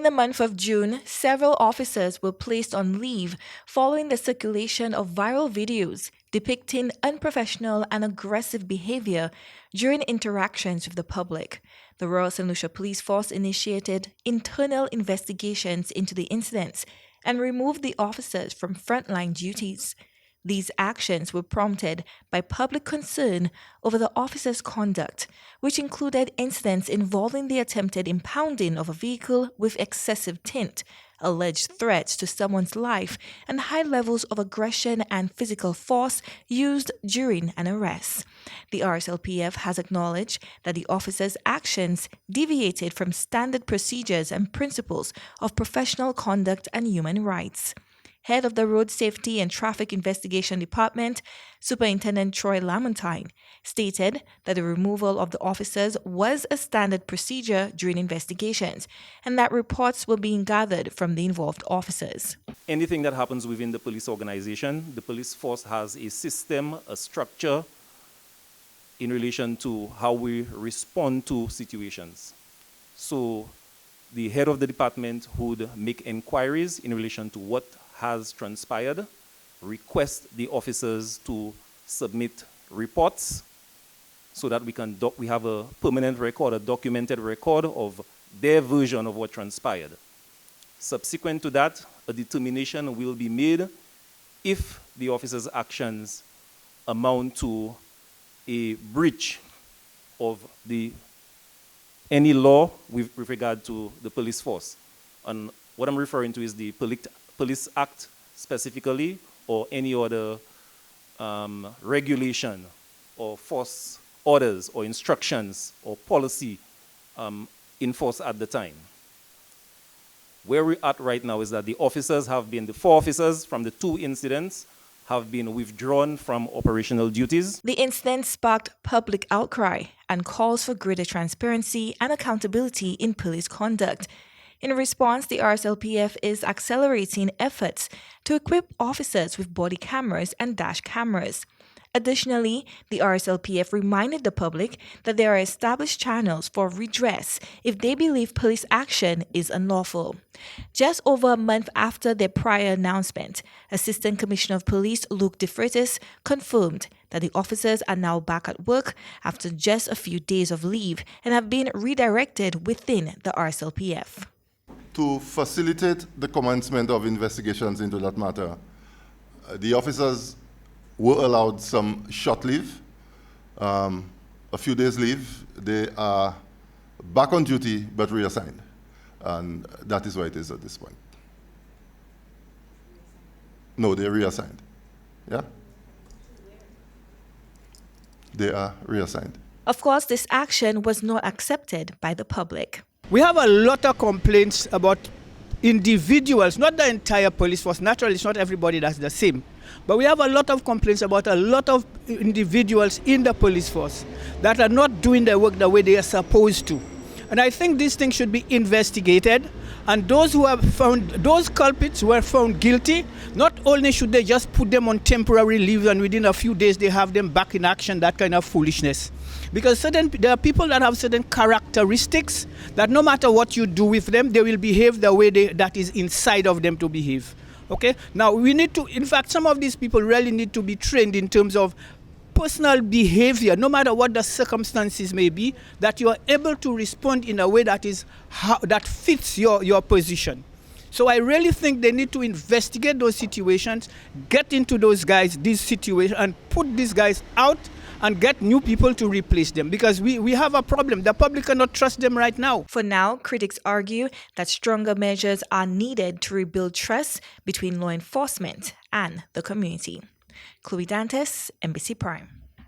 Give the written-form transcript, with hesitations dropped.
In the month of June, several officers were placed on leave following the circulation of viral videos depicting unprofessional and aggressive behavior during interactions with the public. The Royal Saint Lucia Police Force initiated internal investigations into the incidents and removed the officers from frontline duties. These actions were prompted by public concern over the officers' conduct, which included incidents involving the attempted impounding of a vehicle with excessive tint, alleged threats to someone's life, and high levels of aggression and physical force used during an arrest. The RSLPF has acknowledged that the officers' actions deviated from standard procedures and principles of professional conduct and human rights. Head of the Road Safety and Traffic Investigation Department, Superintendent Troy Lamontine, stated that the removal of the officers was a standard procedure during investigations and that reports were being gathered from the involved officers. Anything that happens within the police organization, the police force has a system, a structure in relation to how we respond to situations. So the head of the department would make inquiries in relation to what has transpired, request the officers to submit reports so that we have a permanent record, a documented record of their version of what transpired. Subsequent to that, a determination will be made if the officers' actions amount to a breach of any law with regard to the police force. And what I'm referring to is the Police Act specifically, or any other regulation or force orders or instructions or policy in force at the time. Where we're at right now is that the four officers from the two incidents have been withdrawn from operational duties. The incident sparked public outcry and calls for greater transparency and accountability in police conduct. In response, the RSLPF is accelerating efforts to equip officers with body cameras and dash cameras. Additionally, the RSLPF reminded the public that there are established channels for redress if they believe police action is unlawful. Just over a month after their prior announcement, Assistant Commissioner of Police Luke DeFreitas confirmed that the officers are now back at work after just a few days of leave and have been redirected within the RSLPF. To facilitate the commencement of investigations into that matter, the officers were allowed some short leave, a few days leave. They are back on duty but reassigned, and that is where it is at this point. No, they're reassigned. Yeah? They are reassigned. Of course, this action was not accepted by the public. We have a lot of complaints about individuals, not the entire police force. Naturally, it's not everybody that's the same. But we have a lot of complaints about a lot of individuals in the police force that are not doing their work the way they are supposed to. And I think these things should be investigated. And those culprits who are found guilty, not only should they just put them on temporary leave and within a few days they have them back in action, that kind of foolishness. Because there are people that have certain characteristics that no matter what you do with them, they will behave the way that is inside of them to behave. Okay? Now, we need to, in fact, some of these people really need to be trained in terms of personal behavior, no matter what the circumstances may be, that you are able to respond in a way that fits your position. So I really think they need to investigate those situations, get into these situations, and put these guys out and get new people to replace them, because we have a problem. The public cannot trust them right now. For now, critics argue that stronger measures are needed to rebuild trust between law enforcement and the community. Chloe Dantes, NBC Prime.